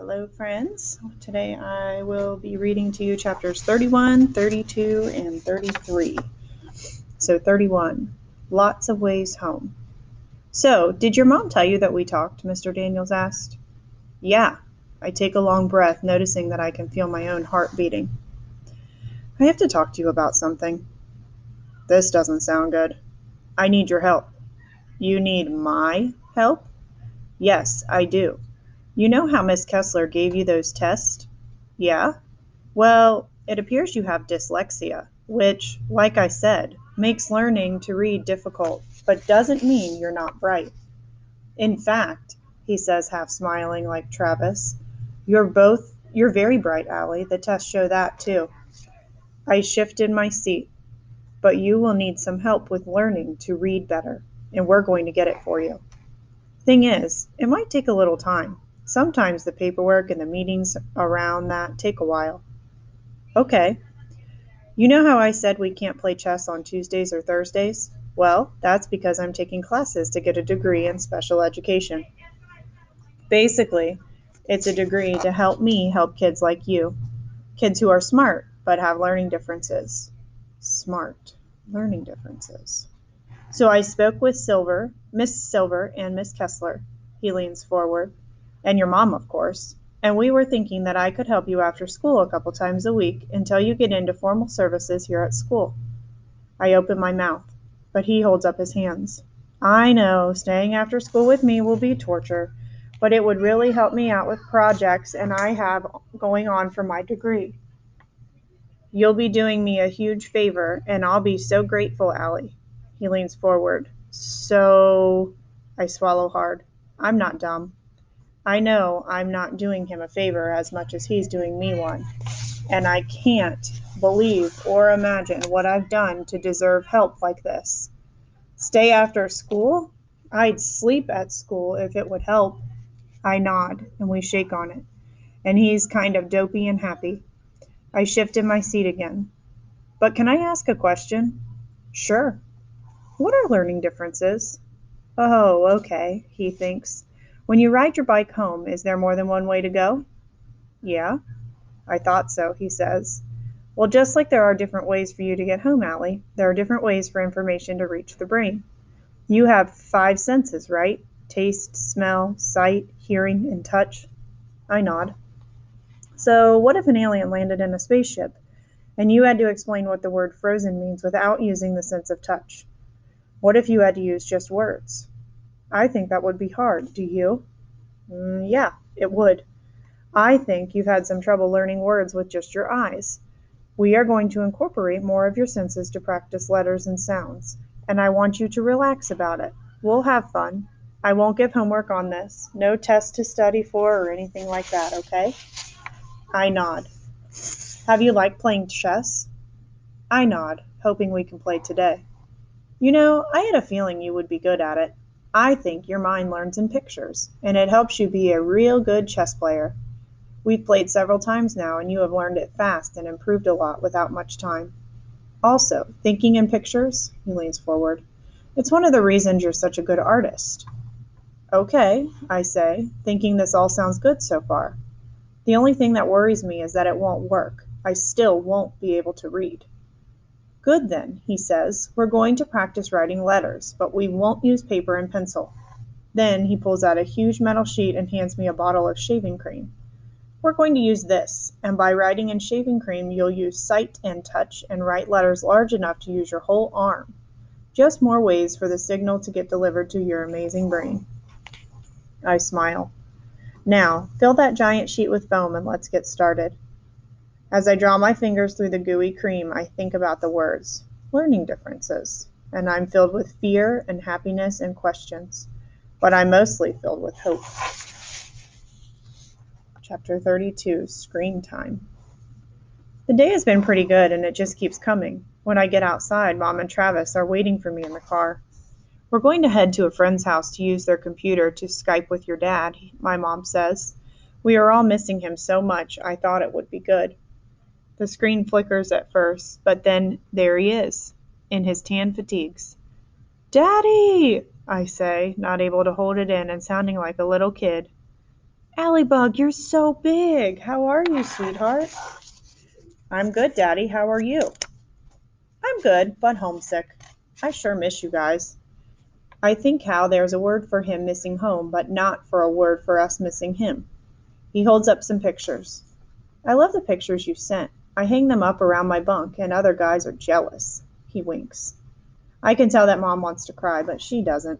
Hello, friends. Today I will be reading to you chapters 31, 32, and 33. So, 31, Lots of Ways Home. So, did your mom tell you that we talked? Mr. Daniels asked. Yeah. I take a long breath, noticing that I can feel my own heart beating. I have to talk to you about something. This doesn't sound good. I need your help. You need my help? Yes, I do. You know how Miss Kessler gave you those tests? Yeah? Well, it appears you have dyslexia, which, like I said, makes learning to read difficult, but doesn't mean you're not bright. In fact, he says, half smiling like Travis, you're very bright, Allie. The tests show that too. I shifted my seat, but you will need some help with learning to read better, and we're going to get it for you. Thing is, it might take a little time. Sometimes the paperwork and the meetings around that take a while. Okay. You know how I said we can't play chess on Tuesdays or Thursdays? Well, that's because I'm taking classes to get a degree in special education. Basically, it's a degree to help me help kids like you. Kids who are smart but have learning differences. Smart. Learning differences. So I spoke with Miss Silver and Miss Kessler. He leans forward. And your mom, of course. And we were thinking that I could help you after school a couple times a week until you get into formal services here at school. I open my mouth, but he holds up his hands. I know, staying after school with me will be torture, but it would really help me out with projects and I have going on for my degree. You'll be doing me a huge favor, and I'll be so grateful, Allie. He leans forward. So, I swallow hard. I'm not dumb. I know I'm not doing him a favor as much as he's doing me one, and I can't believe or imagine what I've done to deserve help like this. Stay after school? I'd sleep at school if it would help. I nod, and we shake on it, and he's kind of dopey and happy. I shift in my seat again. But can I ask a question? Sure. What are learning differences? Oh, okay, he thinks. When you ride your bike home, is there more than one way to go? Yeah, I thought so, he says. Well, just like there are different ways for you to get home, Allie, there are different ways for information to reach the brain. You have 5 senses, right? Taste, smell, sight, hearing, and touch. I nod. So, what if an alien landed in a spaceship and you had to explain what the word frozen means without using the sense of touch? What if you had to use just words? I think that would be hard. Do you? Yeah, it would. I think you've had some trouble learning words with just your eyes. We are going to incorporate more of your senses to practice letters and sounds, and I want you to relax about it. We'll have fun. I won't give homework on this. No test to study for or anything like that, okay? I nod. Have you liked playing chess? I nod, hoping we can play today. You know, I had a feeling you would be good at it. I think your mind learns in pictures, and it helps you be a real good chess player. We've played several times now, and you have learned it fast and improved a lot without much time. Also, thinking in pictures, he leans forward. It's one of the reasons you're such a good artist. Okay, I say, thinking this all sounds good so far. The only thing that worries me is that it won't work. I still won't be able to read. Good then, he says. We're going to practice writing letters, but we won't use paper and pencil. Then he pulls out a huge metal sheet and hands me a bottle of shaving cream. We're going to use this, and by writing in shaving cream, you'll use sight and touch and write letters large enough to use your whole arm. Just more ways for the signal to get delivered to your amazing brain. I smile. Now, fill that giant sheet with foam and let's get started. As I draw my fingers through the gooey cream, I think about the words, learning differences, and I'm filled with fear and happiness and questions, but I'm mostly filled with hope. Chapter 32, Screen Time. The day has been pretty good, and it just keeps coming. When I get outside, Mom and Travis are waiting for me in the car. We're going to head to a friend's house to use their computer to Skype with your dad, my mom says. We are all missing him so much, I thought it would be good. The screen flickers at first, but then there he is, in his tan fatigues. Daddy! I say, not able to hold it in and sounding like a little kid. Allie Bug, you're so big. How are you, sweetheart? I'm good, Daddy. How are you? I'm good, but homesick. I sure miss you guys. I think how there's a word for him missing home, but not for a word for us missing him. He holds up some pictures. I love the pictures you sent. I hang them up around my bunk, and other guys are jealous. He winks. I can tell that Mom wants to cry, but she doesn't.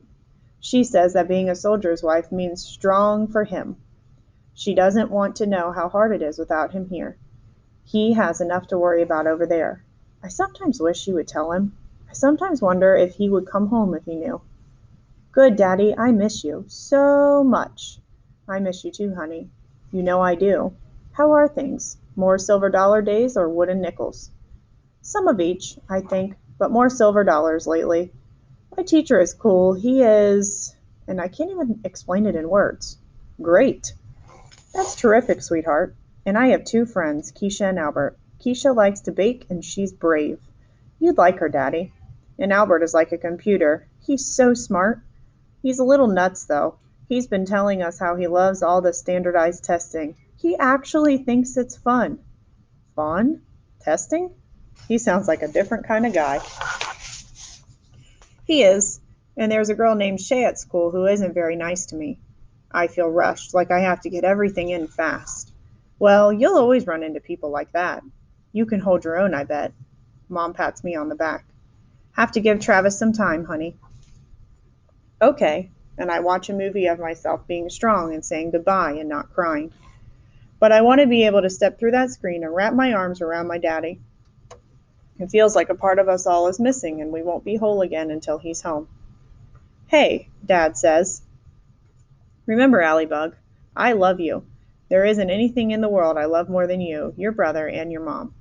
She says that being a soldier's wife means strong for him. She doesn't want to know how hard it is without him here. He has enough to worry about over there. I sometimes wish she would tell him. I sometimes wonder if he would come home if he knew. Good, Daddy, I miss you so much. I miss you too, honey. You know I do. How are things? More silver dollar days or wooden nickels? Some of each, I think, but more silver dollars lately. My teacher is cool. He is, and I can't even explain it in words. Great. That's terrific, sweetheart. And I have two friends, Keisha and Albert. Keisha likes to bake and she's brave. You'd like her, Daddy. And Albert is like a computer. He's so smart. He's a little nuts, though. He's been telling us how he loves all the standardized testing. He actually thinks it's fun. Fun? Testing? He sounds like a different kind of guy. He is. And there's a girl named Shay at school who isn't very nice to me. I feel rushed, like I have to get everything in fast. Well, you'll always run into people like that. You can hold your own, I bet. Mom pats me on the back. Have to give Travis some time, honey. Okay. And I watch a movie of myself being strong and saying goodbye and not crying. But I want to be able to step through that screen and wrap my arms around my daddy. It feels like a part of us all is missing and we won't be whole again until he's home. Hey, Dad says. Remember, Allie Bug, I love you. There isn't anything in the world I love more than you, your brother, and your mom.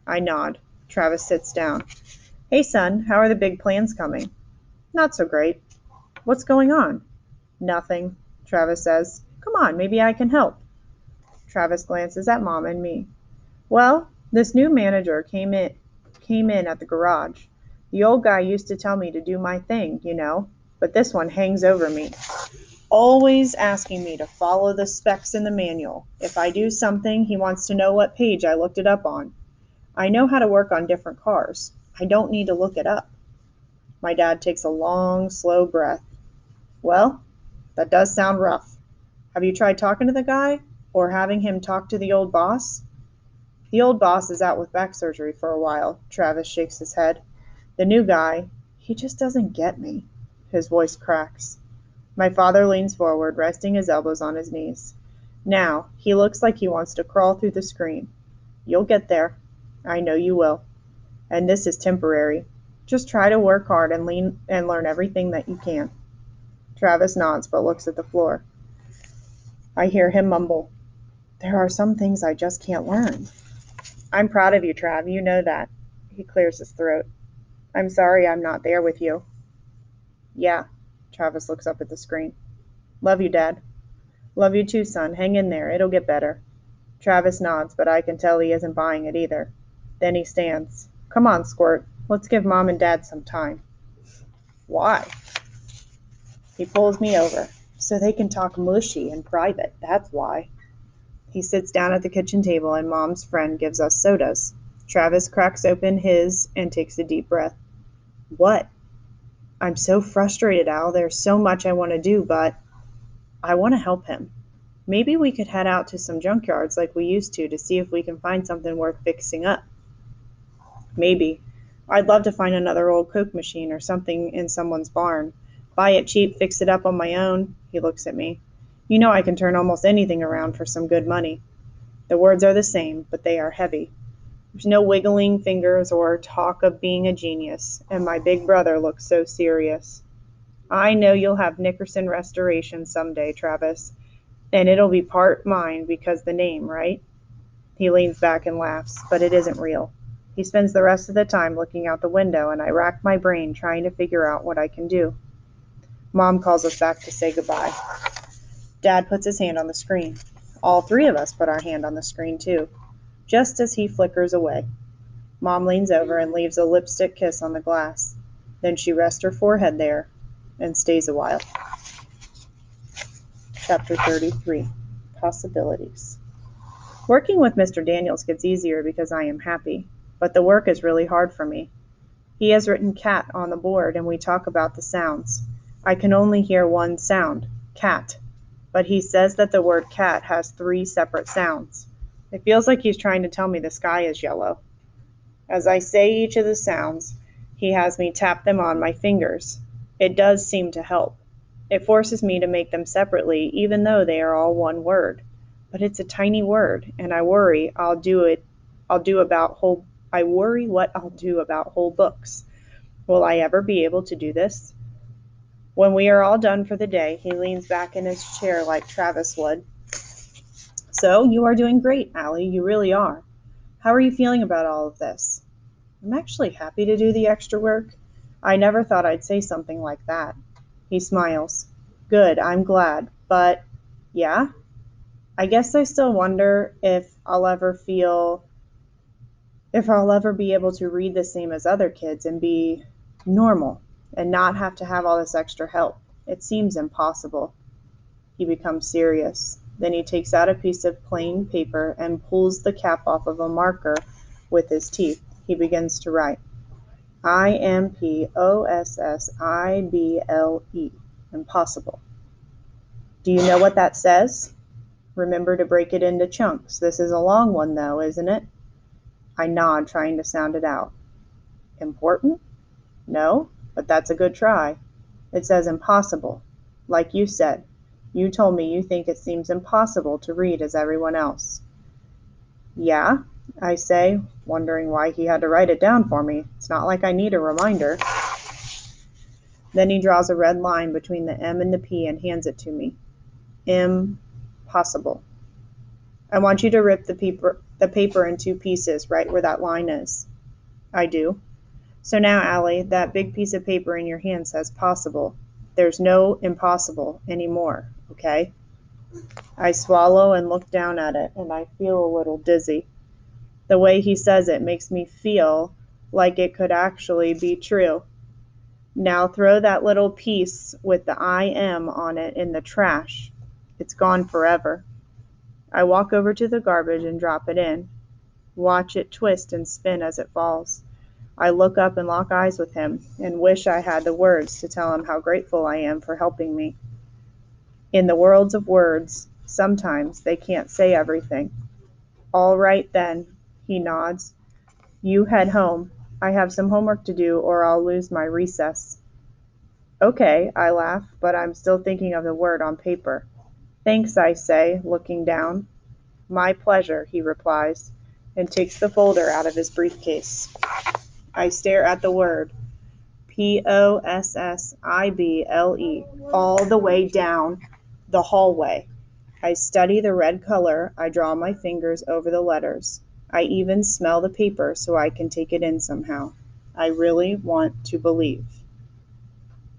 I nod. Travis sits down. Hey, son, how are the big plans coming? Not so great. What's going on? Nothing, Travis says. Come on, maybe I can help. Travis glances at Mom and me. Well, this new manager came in at the garage. The old guy used to tell me to do my thing, but this one hangs over me, always asking me to follow the specs in the manual. If I do something, he wants to know what page I looked it up on. I know how to work on different cars. I don't need to look it up. My dad takes a long, slow breath. Well, that does sound rough. Have you tried talking to the guy? Or having him talk to the old boss? The old boss is out with back surgery for a while. Travis shakes his head. The new guy, he just doesn't get me. His voice cracks. My father leans forward, resting his elbows on his knees. Now, he looks like he wants to crawl through the screen. You'll get there. I know you will. And this is temporary. Just try to work hard and learn everything that you can. Travis nods but looks at the floor. I hear him mumble, There are some things I just can't learn. I'm proud of you, Trav. You know that. He clears his throat. I'm sorry I'm not there with you. Yeah. Travis looks up at the screen. Love you, Dad. Love you too, son. Hang in there. It'll get better. Travis nods, but I can tell he isn't buying it either. Then he stands. Come on, Squirt. Let's give Mom and Dad some time. Why? He pulls me over. So they can talk mushy in private. That's why. He sits down at the kitchen table and Mom's friend gives us sodas. Travis cracks open his and takes a deep breath. What? I'm so frustrated, Al. There's so much I want to do, but I want to help him. Maybe we could head out to some junkyards like we used to see if we can find something worth fixing up. Maybe. I'd love to find another old Coke machine or something in someone's barn. Buy it cheap, fix it up on my own. He looks at me. You know I can turn almost anything around for some good money. The words are the same, but they are heavy. There's no wiggling fingers or talk of being a genius, and my big brother looks so serious. I know you'll have Nickerson Restoration someday, Travis, and it'll be part mine because the name, right? He leans back and laughs, but it isn't real. He spends the rest of the time looking out the window, and I rack my brain trying to figure out what I can do. Mom calls us back to say goodbye. Dad puts his hand on the screen. All three of us put our hand on the screen, too, just as he flickers away. Mom leans over and leaves a lipstick kiss on the glass. Then she rests her forehead there and stays a while. Chapter 33. possibilities. Working with Mr. Daniels gets easier because I am happy, but the work is really hard for me. He has written cat on the board and we talk about the sounds. I can only hear one sound, cat, but he says that the word cat has 3 separate sounds. It feels like he's trying to tell me the sky is yellow. As I say each of the sounds, he has me tap them on my fingers. It does seem to help. It forces me to make them separately, even though they are all one word. But it's a tiny word, and I worry what I'll do about whole books. Will I ever be able to do this? When we are all done for the day, he leans back in his chair like Travis would. So, you are doing great, Allie, you really are. How are you feeling about all of this? I'm actually happy to do the extra work. I never thought I'd say something like that. He smiles. Good, I'm glad. But, yeah? I guess I still wonder if I'll ever be able to read the same as other kids and be normal and not have to have all this extra help. It seems impossible. He becomes serious. Then he takes out a piece of plain paper and pulls the cap off of a marker with his teeth. He begins to write. IMPOSSIBLE. Impossible. Do you know what that says? Remember to break it into chunks. This is a long one, though, isn't it? I nod, trying to sound it out. Important? No, but that's a good try. It says impossible. Like you said, you told me you think it seems impossible to read as everyone else. Yeah, I say, wondering why he had to write it down for me. It's not like I need a reminder. Then he draws a red line between the M and the P and hands it to me. Impossible. I want you to rip the paper in 2 pieces right where that line is. I do. So now, Allie, that big piece of paper in your hand says possible. There's no impossible anymore, okay? I swallow and look down at it, and I feel a little dizzy. The way he says it makes me feel like it could actually be true. Now throw that little piece with the I am on it in the trash. It's gone forever. I walk over to the garbage and drop it in. Watch it twist and spin as it falls. I look up and lock eyes with him and wish I had the words to tell him how grateful I am for helping me. In the worlds of words, sometimes they can't say everything. All right then, he nods. You head home. I have some homework to do or I'll lose my recess. Okay, I laugh, but I'm still thinking of the word on paper. Thanks, I say, looking down. My pleasure, he replies, and takes the folder out of his briefcase. I stare at the word, POSSIBLE, all the way down the hallway. I study the red color. I draw my fingers over the letters. I even smell the paper so I can take it in somehow. I really want to believe.